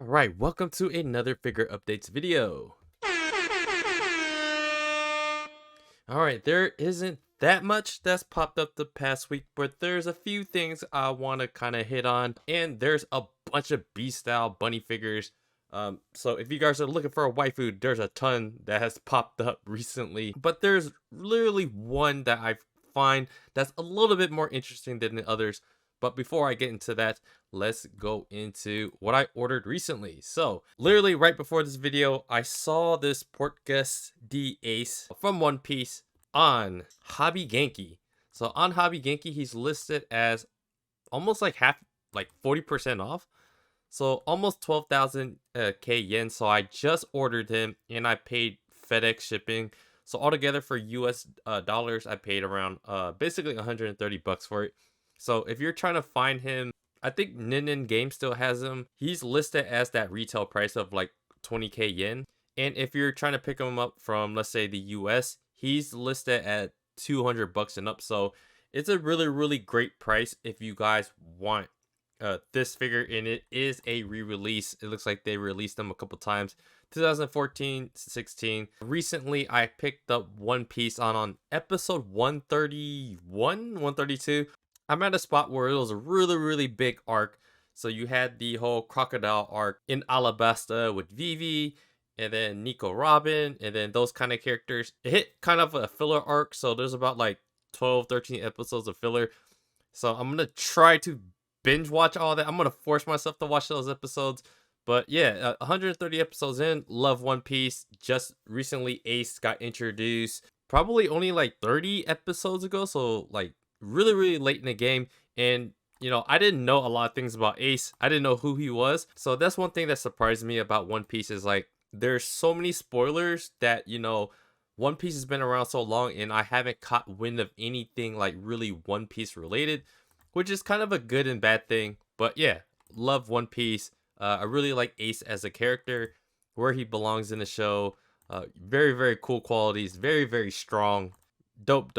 Alright, welcome to another figure updates video. Alright, there isn't that much that's popped up the past week, but there's a few things I want to kind of hit on, and there's a bunch of B-style bunny figures. So if you guys are looking for a waifu, there's a ton that has popped up recently, but there's literally one that I find that's a little bit more interesting than the others. But before I get into that, let's go into what I ordered recently. So, literally right before this video, I saw this Portgas D Ace from One Piece on Hobby Genki. So on Hobby Genki, he's listed as almost like half, like 40% off. So almost 12,000 K yen. So I just ordered him and I paid FedEx shipping. So altogether for US dollars, I paid around basically 130 bucks for it. So if you're trying to find him, I think Nin Game still has him. He's listed as that retail price of like 20k yen. And if you're trying to pick him up from, let's say, the US, he's listed at 200 bucks and up. So it's a really great price if you guys want this figure. And it is a re-release. It looks like they released them a couple times. 2014, 16. Recently, I picked up One Piece on episode 131, 132. I'm at a spot where it was a really big arc. So you had the whole crocodile arc in Alabasta with Vivi, and then Nico Robin, and then those kind of characters. It hit kind of a filler arc, so there's about like 12, 13 episodes of filler. So I'm going to try to binge watch all that. I'm going to force myself to watch those episodes. But yeah, 130 episodes in, love One Piece. Just recently Ace got introduced, probably only like 30 episodes ago, so like really late in the game. And you know, I didn't know a lot of things about Ace. I didn't know who he was. So that's one thing that surprised me about One Piece is like there's so many spoilers that, you know, One Piece has been around so long and I haven't caught wind of anything like really One Piece related, which is kind of a good and bad thing. But yeah, love One Piece. I really like Ace as a character, where he belongs in the show. Very cool qualities, very strong, dope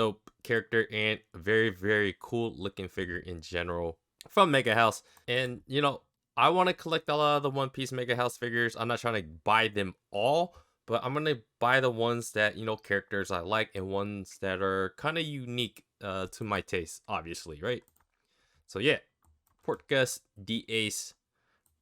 character, and very cool looking figure in general from MegaHouse. And you know, I want to collect a lot of the One Piece MegaHouse figures. I'm not trying to buy them all, but I'm gonna buy the ones that, you know, characters I like and ones that are kind of unique to my taste, obviously, right? So yeah, Portgas D Ace,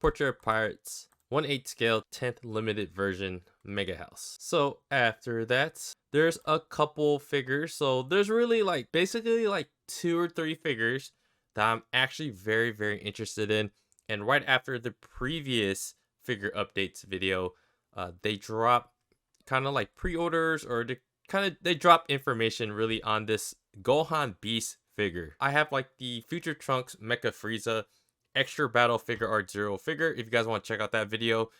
Portrait of Pirates, 1/8 scale, 10th limited version, MegaHouse. So after that, there's a couple figures. So there's really like basically like 2 or 3 figures that I'm actually very interested in. And right after the previous figure updates video, they drop kind of like pre-orders, or they drop information really on this Gohan Beast figure. I have like the Future Trunks Mecha Frieza extra battle figure art zero figure. If you guys want to check out that video,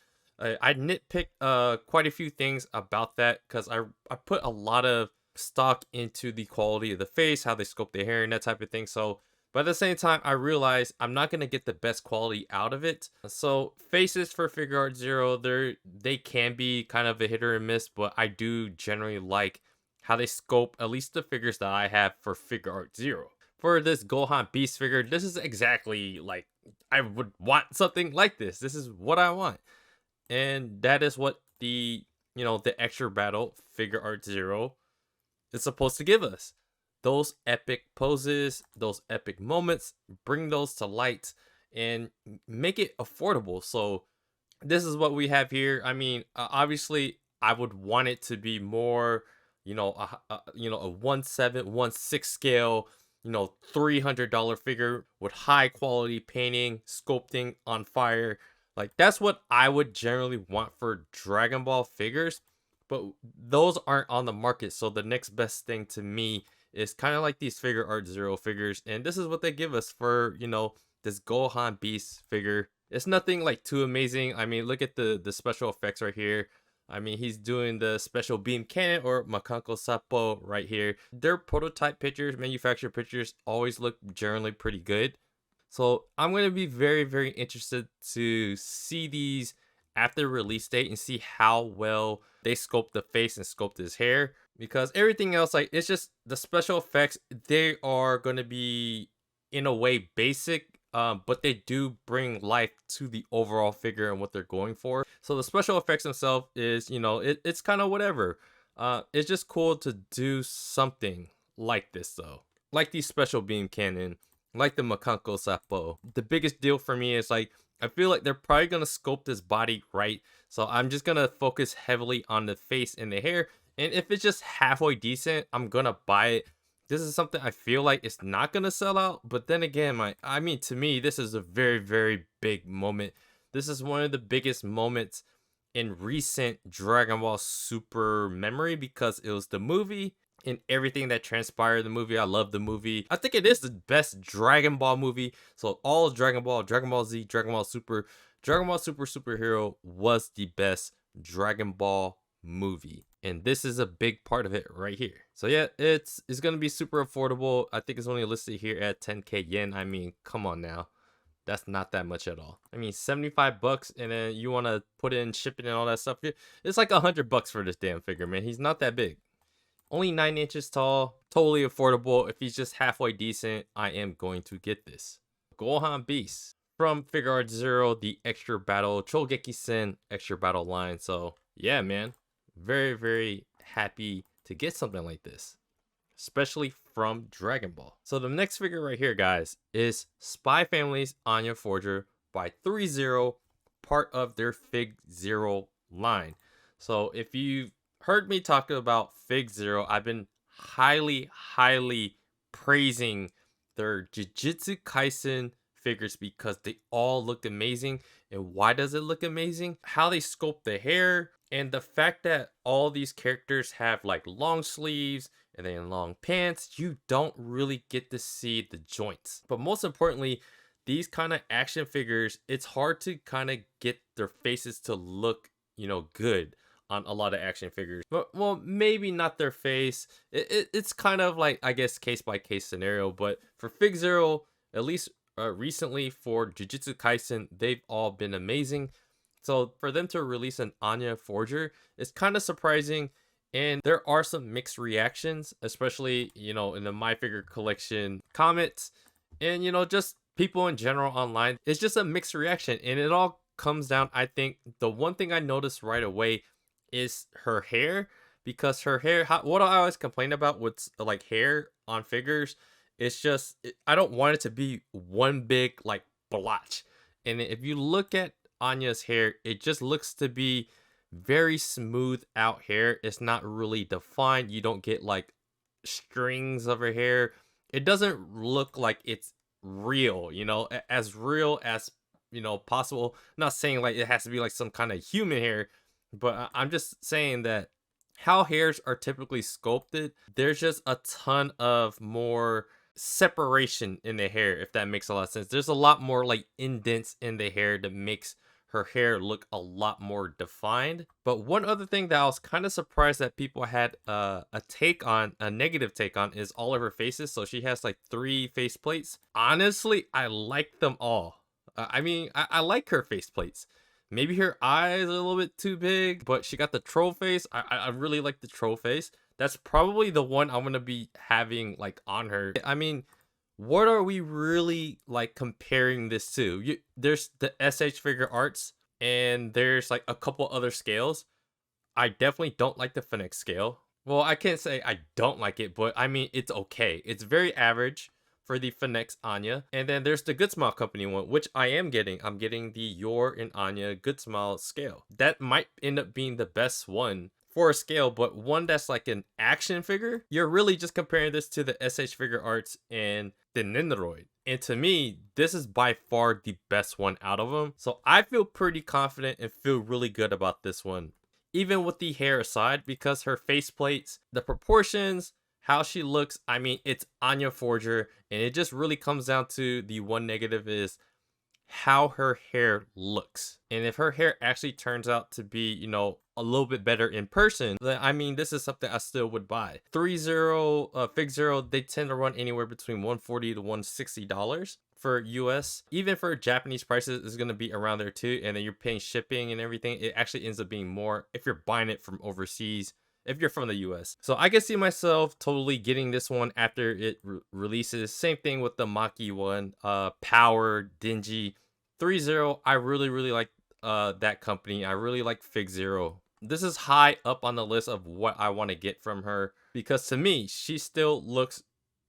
I nitpicked quite a few things about that because I put a lot of stock into the quality of the face, how they sculpt the hair, and that type of thing. So, but at the same time, I realized I'm not gonna get the best quality out of it. So faces for figure art zero, they can be kind of a hit or a miss, but I do generally like how they sculpt at least the figures that I have for figure art zero. For this Gohan Beast figure, this is exactly like I would want something like this. This is what I want. And that is what the, you know, the extra battle figure art zero is supposed to give us. Those epic poses, those epic moments, bring those to light and make it affordable. So this is what we have here. I mean, obviously I would want it to be more, you know, a 1/7, 1/6 scale, you know, $300 figure with high quality painting, sculpting on fire. Like that's what I would generally want for Dragon Ball figures, but those aren't on the market. So the next best thing to me is kind of like these figure art zero figures, and this is what they give us for, you know, this Gohan Beast figure. It's nothing like too amazing. I mean, look at the special effects right here. I mean, he's doing the special beam cannon or Makankosappo right here. Their prototype pictures, manufacturer pictures, always look generally pretty good. So I'm going to be very interested to see these after release date and see how well they sculpt the face and sculpt his hair. Because everything else, like, it's just the special effects, they are going to be in a way basic. but they do bring life to the overall figure and what they're going for. So the special effects themselves is, it's kind of whatever. It's just cool to do something like this though, like the special beam cannon, like the Makankosappo. The biggest deal for me is like, I feel like they're probably gonna sculpt this body right, so I'm just gonna focus heavily on the face and the hair. And if it's just halfway decent, I'm gonna buy it. This is something I feel like it's not gonna sell out, but then again, to me, this is a very, very big moment. This is one of the biggest moments in recent Dragon Ball Super memory because it was the movie and everything that transpired in the movie. I love the movie. I think it is the best Dragon Ball movie. So all Dragon Ball, Dragon Ball Z, Dragon Ball Super, Dragon Ball Super Superhero was the best Dragon Ball movie. And this is a big part of it right here. So yeah, it's gonna be super affordable. I think it's only listed here at 10k yen. I mean, come on now. That's not that much at all. I mean, 75 bucks, and then you want to put in shipping and all that stuff. It's like 100 bucks for this damn figure, man. He's not that big. Only 9 inches tall, totally affordable. If he's just halfway decent, I am going to get this. Gohan Beast from Figuarts Zero, the extra battle, Chou Gekisen extra battle line. So yeah, man, very, very happy to get something like this, especially from Dragon Ball. So the next figure right here, guys, is Spy Family's Anya Forger by ThreeZero, part of their FigZero line. So if you've heard me talk about FigZero, I've been highly, highly praising their Jitsuryokusha figures because they all look amazing. And why does it look amazing? How they sculpt the hair, and the fact that all these characters have like long sleeves and then long pants. You don't really get to see the joints. But most importantly, these kind of action figures, it's hard to kind of get their faces to look, good on a lot of action figures. But well, maybe not their face. It's kind of like, I guess, case by case scenario. But for FigZero, at least recently for Jujutsu Kaisen, they've all been amazing. So for them to release an Anya Forger is kind of surprising. And there are some mixed reactions, especially, in the My Figure Collection comments and, just people in general online. It's just a mixed reaction. And it all comes down, I think, the one thing I noticed right away is her hair. Because her hair, what I always complain about with like hair on figures, it's just, I don't want it to be one big like blotch. And if you look at Anya's hair, it just looks to be very smooth out hair. It's not really defined. You don't get like strings of her hair. It doesn't look like it's real, as real as possible. I'm not saying like it has to be like some kind of human hair, but I'm just saying that how hairs are typically sculpted, there's just a ton of more separation in the hair, if that makes a lot of sense. There's a lot more like indents in the hair that makes her hair look a lot more defined. But one other thing that I was kind of surprised that people had a negative take on, is all of her faces. So she has like 3 face plates. Honestly, I like them all. I like her face plates. Maybe her eyes are a little bit too big, but she got the troll face. I really like the troll face. That's probably the one I'm gonna be having like on her. I mean, what are we really like comparing this to? There's the SH Figuarts, and there's like a couple other scales. I definitely don't like the Phoenix scale. Well, I can't say I don't like it, but I mean, it's okay. It's very average for the Phoenix Anya. And then there's the Good Smile Company one, which I am getting. I'm getting the Yor and Anya Good Smile scale. That might end up being the best one for a scale, but one that's like an action figure. You're really just comparing this to the SH Figuarts and the Nendoroid. And to me, this is by far the best one out of them. So I feel pretty confident and feel really good about this one. Even with the hair aside, because her faceplates, the proportions, how she looks, I mean, it's Anya Forger. And it just really comes down to the one negative is how her hair looks. And if her hair actually turns out to be, a little bit better in person, then I mean, this is something I still would buy. FigZero, they tend to run anywhere between $140 to $160 for US. Even for Japanese prices, it's going to be around there too. And then you're paying shipping and everything. It actually ends up being more if you're buying it from overseas if you're from the US. So I can see myself totally getting this one after it releases. Same thing with the Maki one, Power, Dingy, ThreeZero. I really like that company. I really like FigZero. This is high up on the list of what I want to get from her, because to me, she still looks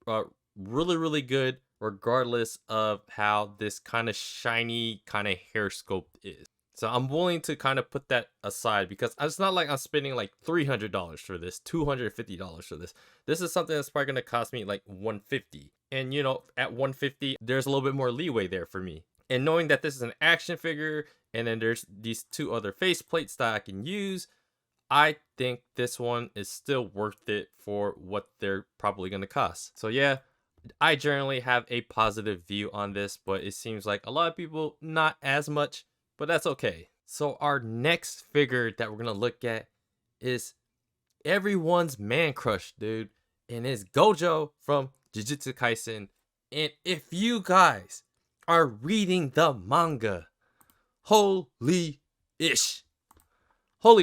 uh, really good regardless of how this kind of shiny kind of hair sculpt is. So I'm willing to kind of put that aside, because it's not like I'm spending like $300 for this, $250 for this. This is something that's probably going to cost me like $150. And you know, at $150, there's a little bit more leeway there for me. And knowing that this is an action figure, and then there's these 2 other face plates that I can use, I think this one is still worth it for what they're probably going to cost. So yeah, I generally have a positive view on this, but it seems like a lot of people not as much, but that's okay. So our next figure that we're going to look at is everyone's man crush, dude, and it's Gojo from Jujutsu Kaisen. And if you guys are reading the manga, holy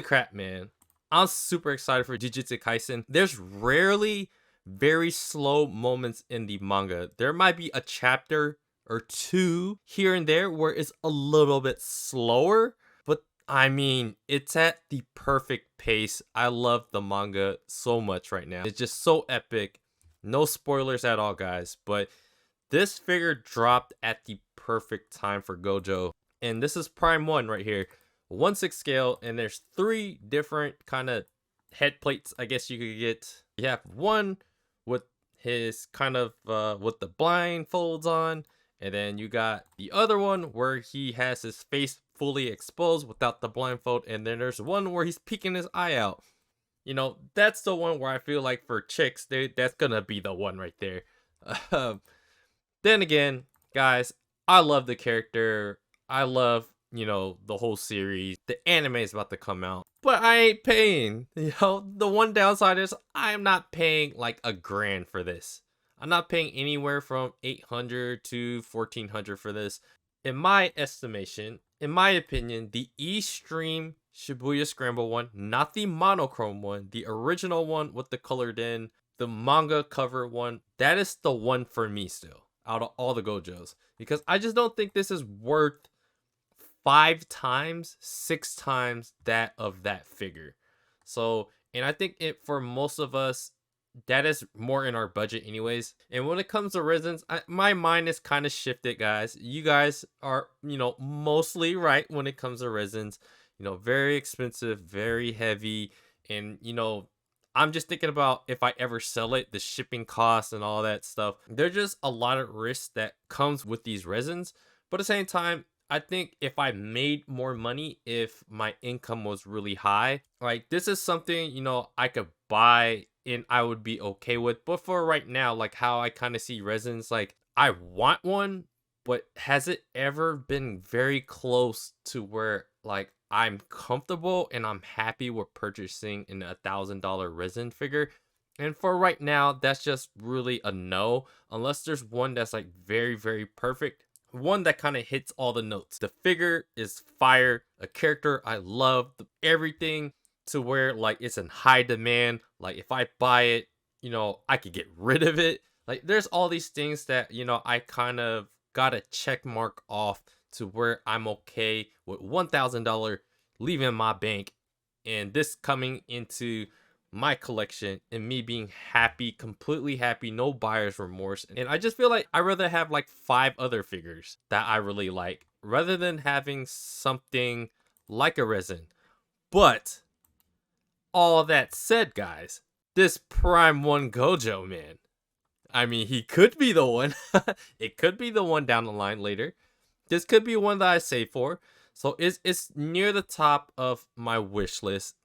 crap, man. I'm super excited for Jujutsu Kaisen. There's rarely very slow moments in the manga. There might be a chapter or 2 here and there where it's a little bit slower, but I mean, it's at the perfect pace. I love the manga so much right now. It's just so epic. No spoilers at all, guys, but this figure dropped at the perfect time for Gojo. And this is Prime 1 right here. 1/6 scale, and there's 3 different kind of head plates, I guess you could get. You have one with his kind of with the blindfolds on, and then you got the other one where he has his face fully exposed without the blindfold, and then there's one where he's peeking his eye out. You know, that's the one where I feel like for chicks, that's gonna be the one right there. Then again, guys, I love the character. I love, you know, the whole series. The anime is about to come out, but I ain't paying. You know, the one downside is I'm not paying like $1,000 for this. I'm not paying anywhere from $800 to $1,400 for this. In my estimation, in my opinion, the E-Stream Shibuya Scramble one, not the monochrome one, the original one with the colored in, the manga cover one, that is the one for me still, out of all the Gojos. Because I just don't think this is worth 5 times, 6 times that of that figure. So, and I think it for most of us, that is more in our budget anyways. And when it comes to resins, my mind is kind of shifted, guys. You guys are, you know, mostly right when it comes to resins. You know, very expensive, very heavy, and you know, I'm just thinking about if I ever sell it, the shipping costs and all that stuff. There's just a lot of risks that comes with these resins. But at the same time, I think if I made more money, if my income was really high, like this is something, you know, I could buy and I would be okay with. But for right now, like how I kind of see resins, like I want one, but has it ever been very close to where like I'm comfortable and I'm happy with purchasing an $1,000 resin figure? And for right now, that's just really a no, unless there's one that's like very perfect. One that kind of hits all the notes. The figure is fire, a character I love, everything to where like it's in high demand. Like if I buy it, you know, I could get rid of it. Like there's all these things that, you know, I kind of got a check mark off to where I'm okay with $1,000 leaving my bank and this coming into my collection and me being happy, completely happy, no buyer's remorse. And I just feel like I'd rather have like 5 other figures that I really like rather than having something like a resin. But all that said, guys, this Prime 1 Gojo, man, I mean, he could be the one. It could be the one down the line later. This could be one that I save for. So it's near the top of my wish list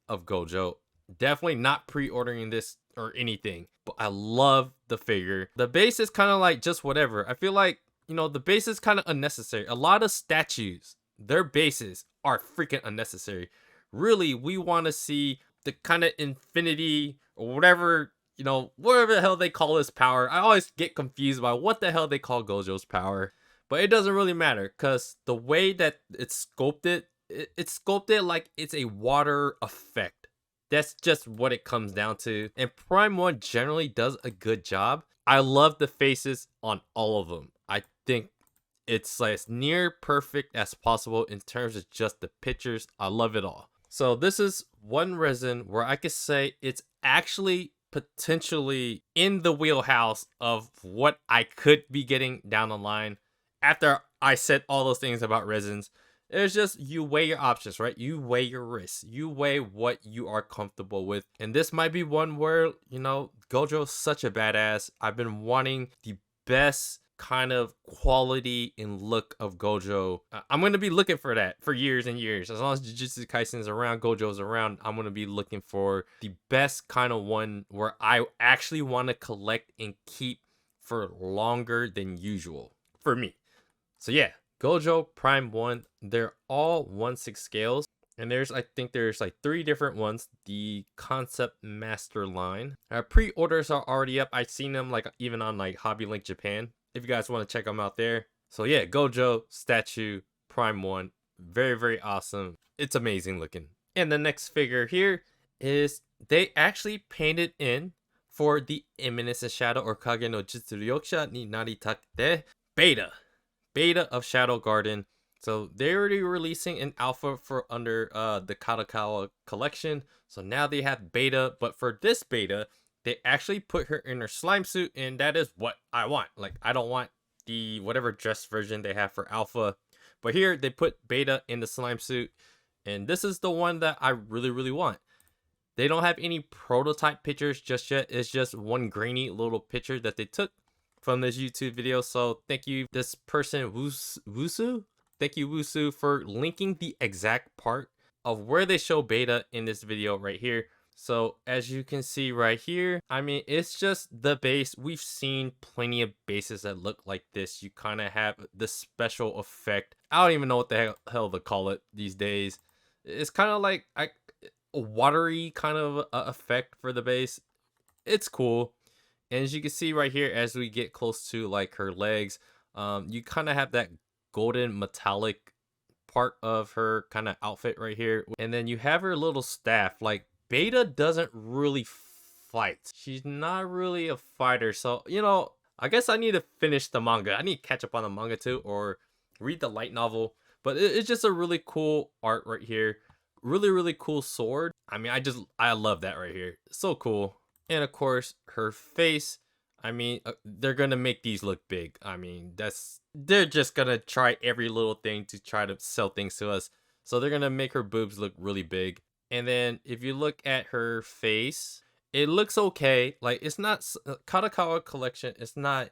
of Gojo. Definitely not pre-ordering this or anything, but I love the figure. The base is kind of like just whatever. I feel like, you know, the base is kind of unnecessary. A lot of statues, their bases are freaking unnecessary. Really, we want to see the kind of infinity or whatever, you know, whatever the hell they call this power. I always get confused by what the hell they call Gojo's power, but it doesn't really matter because the way that it's sculpted, it's sculpted like it's a water effect. That's just what it comes down to. And Prime 1 generally does a good job. I love the faces on all of them. I think it's like as near perfect as possible in terms of just the pictures. I love it all. So this is one resin where I could say it's actually potentially in the wheelhouse of what I could be getting down the line after I said all those things about resins. It's just you weigh your options, right? You weigh your risks. You weigh what you are comfortable with. And this might be one where, you know, Gojo's such a badass. I've been wanting the best kind of quality and look of Gojo. I'm going to be looking for that for years and years. As long as Jujutsu Kaisen is around, Gojo's around, I'm going to be looking for the best kind of one where I actually want to collect and keep for longer than usual for me. So yeah, Gojo Prime 1, they're all 1/6 scales. And I think there's like 3 different ones. The concept Masterline. Pre-orders are already up. I've seen them like even on like Hobby Link Japan, if you guys want to check them out there. So yeah, Gojo statue Prime 1, very, very awesome. It's amazing looking. And the next figure here is they actually painted in for the Eminence of Shadow or Kage no Jitsuryokusha ni Naritakute beta of Shadow Garden. So they're already releasing an alpha for under the Kadokawa collection. So now they have beta, but for this beta, they actually put her in her slime suit, and that is what I want. Like, I don't want the whatever dress version they have for alpha, but here they put beta in the slime suit, and this is the one that I really, really want. They don't have any prototype pictures just yet. It's just one grainy little picture that they took from this YouTube video. So thank you, this person, Wusu. Thank you, Wusu, for linking the exact part of where they show beta in this video right here. So as you can see right here, I mean, it's just the base. We've seen plenty of bases that look like this. You kind of have the special effect. I don't even know what the hell to call it these days. It's kind of like a watery kind of effect for the base. It's cool. And as you can see right here, as we get close to like her legs, you kind of have that golden metallic part of her kind of outfit right here. And then you have her little staff. Like, beta doesn't really fight. She's not really a fighter. So, you know, I guess I need to finish the manga. I need to catch up on the manga too, or read the light novel. But it's just a really cool art right here. Really, really cool sword. I mean, I love that right here. So cool. And of course, her face. I mean, they're gonna make these look big. I mean, they're just gonna try every little thing to try to sell things to us. So they're gonna make her boobs look really big. And then if you look at her face, it looks okay. Like, it's not Kadokawa collection. It's not.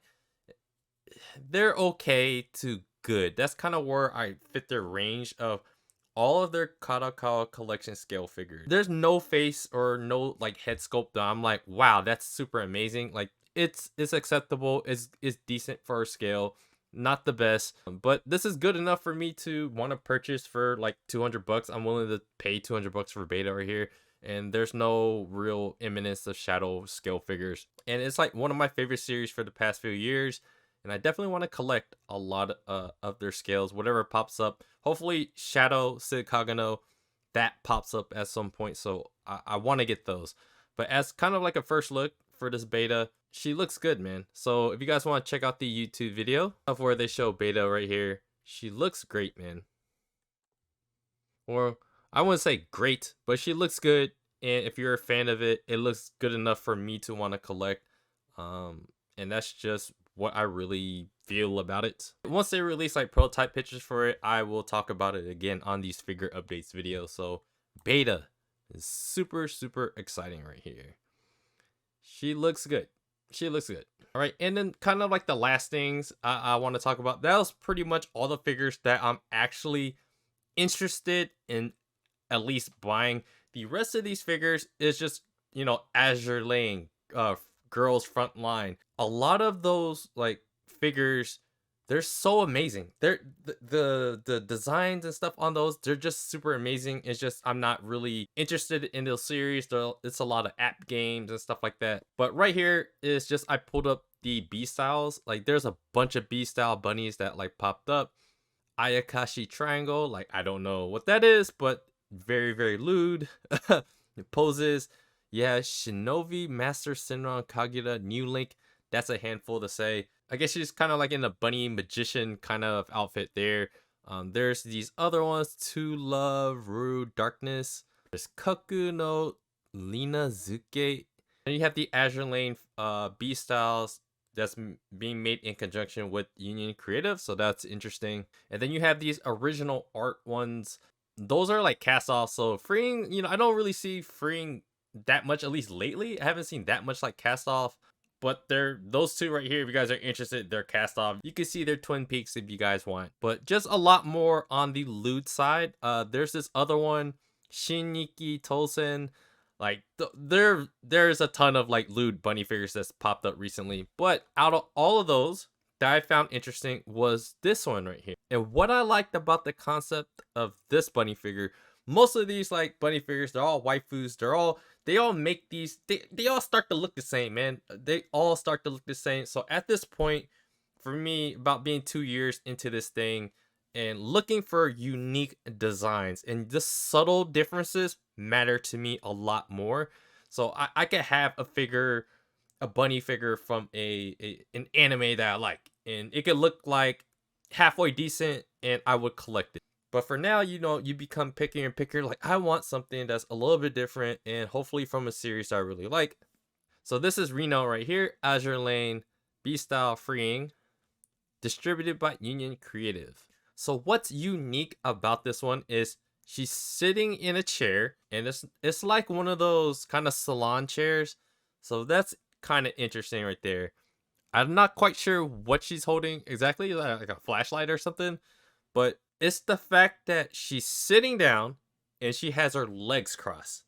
They're okay to good. That's kind of where I fit their range of all of their Kadokawa collection scale figures. There's no face or no like head sculpt that I'm like, wow, that's super amazing. Like, it's acceptable. It's decent for our scale. Not the best, but this is good enough for me to want to purchase for like $200. I'm willing to pay $200 for beta right here. And there's no real Eminence of Shadow scale figures. And it's like one of my favorite series for the past few years. And I definitely want to collect a lot of their scales, whatever pops up. Hopefully Shadow Sid Kagano, that pops up at some point. So I want to get those. But as kind of like a first look for this beta, she looks good, man. So if you guys want to check out the YouTube video of where they show beta right here, she looks great, man. Or I wouldn't say great, but she looks good. And if you're a fan of it, it looks good enough for me to want to collect. And that's just what I really feel about it. Once they release like prototype pictures for it, I will talk about it again on these figure updates videos. So beta is super, super exciting right here. She looks good. She looks good. All right, and then kind of like the last things I want to talk about. That was pretty much all the figures that I'm actually interested in at least buying. The rest of these figures is just, you know, Azure Lane, Girls Frontline. A lot of those like figures, they're so amazing. They're the designs and stuff on those, they're just super amazing. It's just I'm not really interested in those series. It's a lot of app games and stuff like that. But right here is just I pulled up the B styles. Like, there's a bunch of B style bunnies that like popped up. Ayakashi triangle, like I don't know what that is, but very, very lewd. Poses, yeah, Shinobi, Master Senran, Kagura, New Link. That's a handful to say. I guess she's kind of like in a bunny magician kind of outfit there. There's these other ones: To Love, Ru, Darkness. There's Kaku no Lina Zuke. And you have the Azure Lane B styles that's being made in conjunction with Union Creative, so that's interesting. And then you have these original art ones. Those are like cast off, so freeing, I don't really see freeing that much, at least lately. I haven't seen that much like cast off, but they're those two right here. If you guys are interested, they're cast off. You can see their Twin Peaks if you guys want, but just a lot more on the lewd side. There's this other one, Shinniki Tosen. Like there's a ton of like lewd bunny figures that's popped up recently, but out of all of those that I found interesting was this one right here. And what I liked about the concept of this bunny figure, most of these like bunny figures, they're all waifus. They all make these, they all start to look the same, man. They all start to look the same. So at this point, for me, about being 2 years into this thing and looking for unique designs and just subtle differences matter to me a lot more. So I could have a bunny figure from an anime that I like, and it could look like halfway decent and I would collect it. But for now, you become pickier and pickier. Like, I want something that's a little bit different and hopefully from a series I really like. So this is Reno right here, Azure Lane, B-Style Freeing, distributed by Union Creative. So what's unique about this one is she's sitting in a chair, and it's like one of those kind of salon chairs. So that's kind of interesting right there. I'm not quite sure what she's holding exactly, like a flashlight or something, but it's the fact that she's sitting down and she has her legs crossed.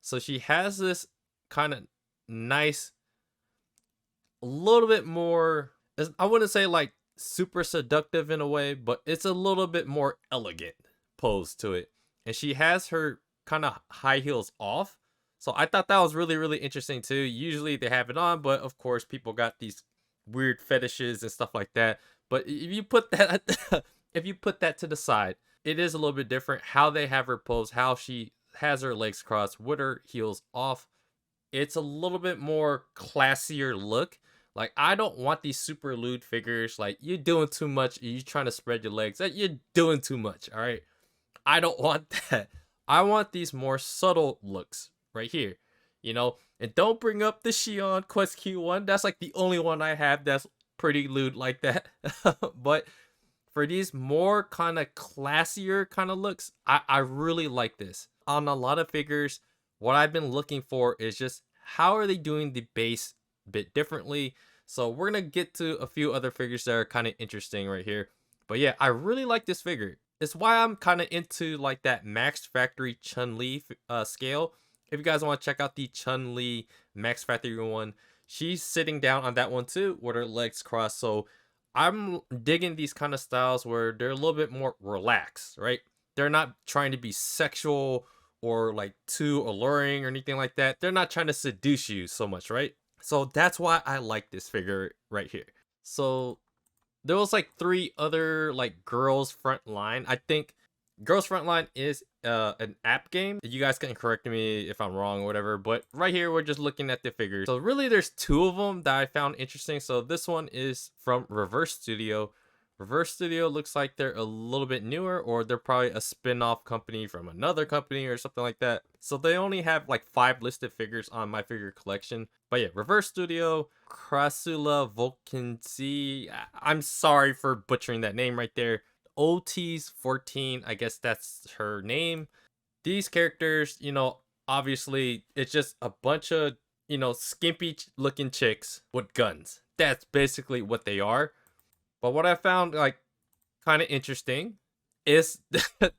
So she has this kind of nice, a little bit more, I wouldn't say like super seductive in a way, but it's a little bit more elegant pose to it. And she has her kind of high heels off. So I thought that was really, really interesting too. Usually they have it on, but of course people got these weird fetishes and stuff like that. But if you put that if you put that to the side, it is a little bit different how they have her pose, how she has her legs crossed with her heels off. It's a little bit more classier look. Like, I don't want these super lewd figures. Like, you're doing too much. You're trying to spread your legs. You're doing too much, all right? I don't want that. I want these more subtle looks right here, And don't bring up the Shion Quest Q1. That's like the only one I have that's pretty lewd like that. But for these more kind of classier kind of looks, I really like this. On a lot of figures, what I've been looking for is just how are they doing the base bit differently. So we're gonna get to a few other figures that are kind of interesting right here. But yeah, I really like this figure. It's why I'm kind of into like that Max Factory Chun-Li scale. If you guys want to check out the Chun-Li Max Factory one, she's sitting down on that one too with her legs crossed. So I'm digging these kind of styles where they're a little bit more relaxed, right? They're not trying to be sexual or like too alluring or anything like that. They're not trying to seduce you so much, right? So that's why I like this figure right here. So there was like 3 other like Girls Frontline. I think Girls Frontline is an app game. You guys can correct me if I'm wrong or whatever, but right here we're just looking at the figures. So really there's 2 of them that I found interesting. So this one is from Reverse Studio. Reverse Studio looks like they're a little bit newer, or they're probably a spin-off company from another company or something like that. So they only have like 5 listed figures on my figure collection. But yeah, Reverse Studio, Crassula, Volkensii. I'm sorry for butchering that name right there. OT's 14, I guess that's her name. These characters, obviously it's just a bunch of, skimpy looking chicks with guns. That's basically what they are. But what I found like kind of interesting is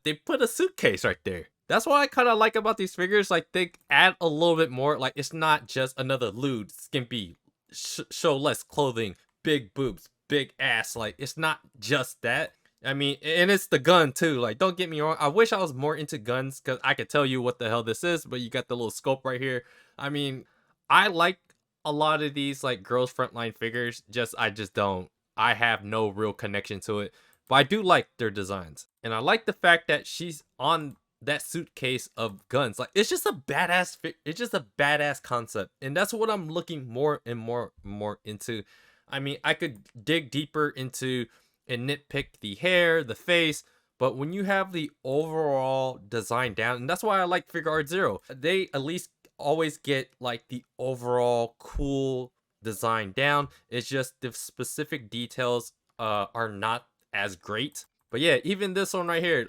they put a suitcase right there. That's what I kind of like about these figures. Like, they add a little bit more. Like, it's not just another lewd, skimpy, show less clothing, big boobs, big ass. Like, it's not just that. I mean, and it's the gun too. Like, don't get me wrong. I wish I was more into guns because I could tell you what the hell this is. But you got the little scope right here. I mean, I like a lot of these like Girls Frontline figures. I just don't. I have no real connection to it. But I do like their designs. And I like the fact that she's on that suitcase of guns. Like, it's just a badass it's just a badass concept, and that's what I'm looking more and more into. I mean, I could dig deeper into and nitpick the hair, the face, but when you have the overall design down, and that's why I like Figuarts Zero, they at least always get like the overall cool design down. It's just the specific details are not as great. But yeah, even this one right here,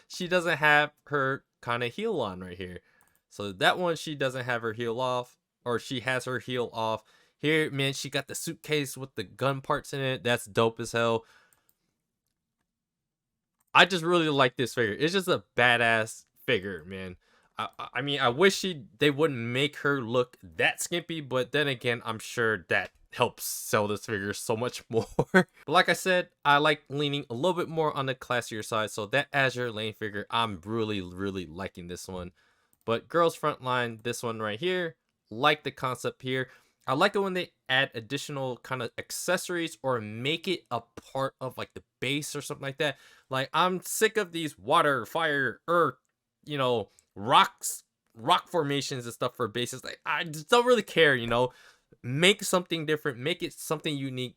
she doesn't have her kind of heel on right here. So that one, she doesn't have her heel off, or she has her heel off. Here, man, she got the suitcase with the gun parts in it. That's dope as hell. I just really like this figure. It's just a badass figure, man. I mean, I wish they wouldn't make her look that skimpy, but then again, I'm sure that helps sell this figure so much more. But like I said, I like leaning a little bit more on the classier side, so that Azure Lane figure, I'm really liking this one. But Girls Frontline, this one right here, like the concept here. I like it when they add additional kind of accessories or make it a part of like the base or something like that. Like, I'm sick of these water, fire, earth, you know, rock formations and stuff for bases. Like, I just don't really care, you know. Make something different, make it something unique,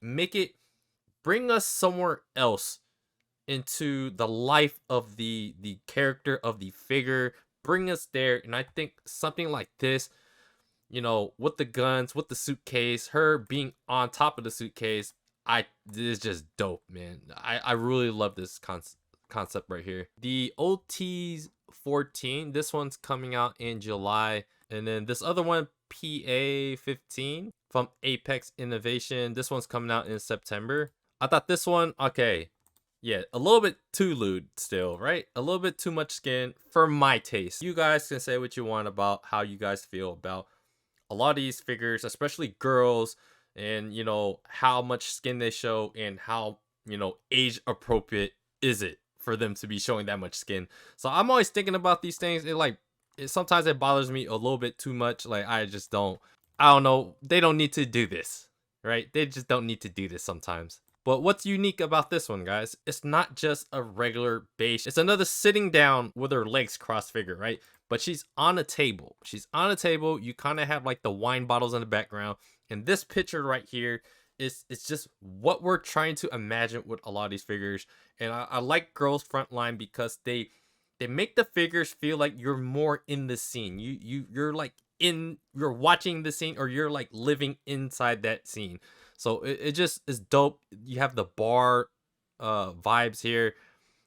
bring us somewhere else into the life of the character of the figure. Bring us there, and I think something like this, you know, with the guns, with the suitcase, her being on top of the suitcase, this is just dope, man. I really love this concept right here. The OT's 14, this one's coming out in July, and then this other one, PA 15 from Apex Innovation, this one's coming out in September. I thought this one, okay, yeah, a little bit too lewd still, right? A little bit too much skin for my taste. You guys can say what you want about how you guys feel about a lot of these figures, especially girls, and, you know, how much skin they show and how, you know, age appropriate is it for them to be showing that much skin. So I'm always thinking about these things. Sometimes it bothers me a little bit too much. Like, I don't know. They don't need to do this, right? They just don't need to do this sometimes. But what's unique about this one, guys? It's not just a regular base. It's another sitting down with her legs crossed figure, right? But she's on a table. She's on a table. You kind of have like the wine bottles in the background. And this picture right here it's just what we're trying to imagine with a lot of these figures. And I like Girls Frontline because they make the figures feel like you're more in the scene. You're like you're watching the scene, or you're like living inside that scene. So it just is dope. You have the bar vibes here,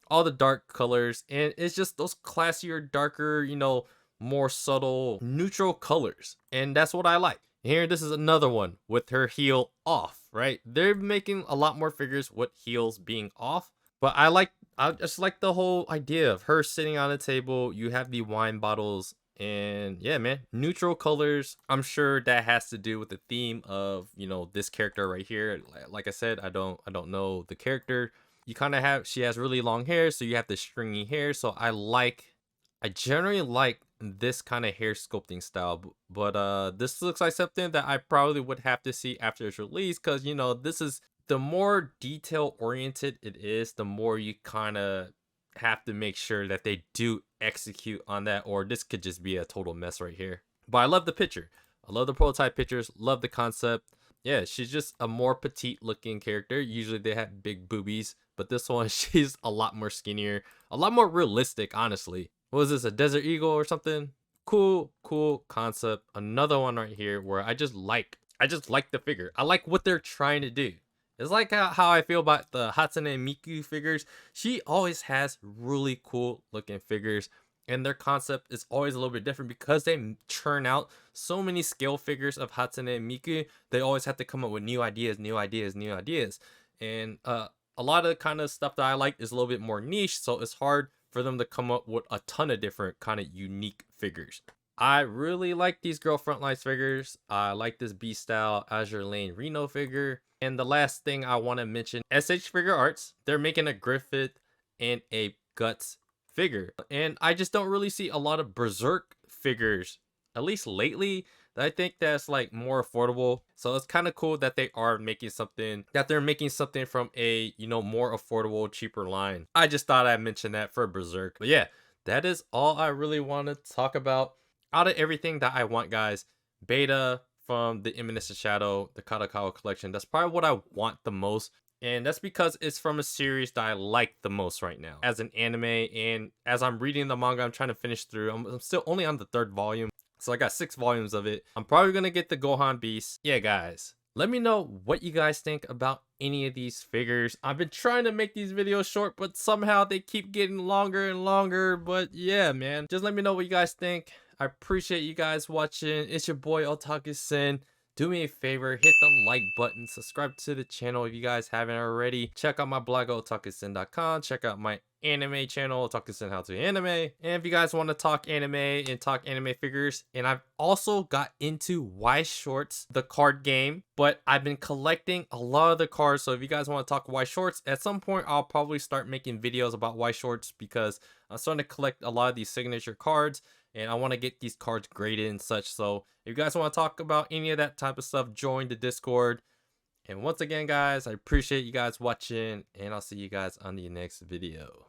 all the dark colors, and it's just those classier, darker, you know, more subtle, neutral colors. And that's what I like. Here, this is another one with her heel off, right? They're making a lot more figures with heels being off. But I just like the whole idea of her sitting on a table. You have the wine bottles, and yeah, man, neutral colors. I'm sure that has to do with the theme of, you know, this character right here. Like I said, I don't know the character. You kind of have, she has really long hair, so you have the stringy hair. So I generally like this kind of hair sculpting style, but this looks like something that I probably would have to see after its release, because, you know, this is, the more detail oriented it is, the more you kind of have to make sure that they do execute on that, or this could just be a total mess right here. But I love the picture. I love the prototype pictures, love the concept. Yeah, she's just a more petite looking character. Usually they have big boobies, but this one, she's a lot more skinnier, a lot more realistic, honestly. What was this, a desert eagle or something? Cool concept. Another one right here where I just like the figure. I like what they're trying to do. It's like how I feel about the Hatsune Miku figures. She always has really cool looking figures, and their concept is always a little bit different because they churn out so many scale figures of Hatsune Miku. They always have to come up with new ideas. And a lot of the kind of stuff that I like is a little bit more niche, so it's hard for them to come up with a ton of different kind of unique figures. I really like these Girl Frontlines figures. I like this B-Style Azure Lane Reno figure. And the last thing I want to mention, SH Figuarts. They're making a Griffith and a Guts figure. And I just don't really see a lot of Berserk figures, at least lately, that I think that's like more affordable. So it's kind of cool that they're making something from a, you know, more affordable, cheaper line. I just thought I'd mention that for Berserk. But yeah, that is all I really want to talk about. Out of everything that I want, guys, Beta from the Eminence Shadow, the Kadokawa collection, that's probably what I want the most. And that's because it's from a series that I like the most right now as an anime. And as I'm reading the manga, I'm trying to finish through. I'm still only on the 3rd volume. So I got 6 volumes of it. I'm probably going to get the Gohan Beast. Yeah, guys, let me know what you guys think about any of these figures. I've been trying to make these videos short, but somehow they keep getting longer and longer. But yeah, man, just let me know what you guys think. I appreciate you guys watching. It's your boy Otaku-sen. Do me a favor, hit the like button, subscribe to the channel if you guys haven't already. Check out my blog otakusen.com. Check out my anime channel, Otakusen How to Anime. And if you guys want to talk anime and talk anime figures, and I've also got into Y Shorts, the card game, but I've been collecting a lot of the cards. So if you guys want to talk Y Shorts, at some point I'll probably start making videos about Y Shorts because I'm starting to collect a lot of these signature cards. And I want to get these cards graded and such. So if you guys want to talk about any of that type of stuff, join the Discord. And once again, guys, I appreciate you guys watching. And I'll see you guys on the next video.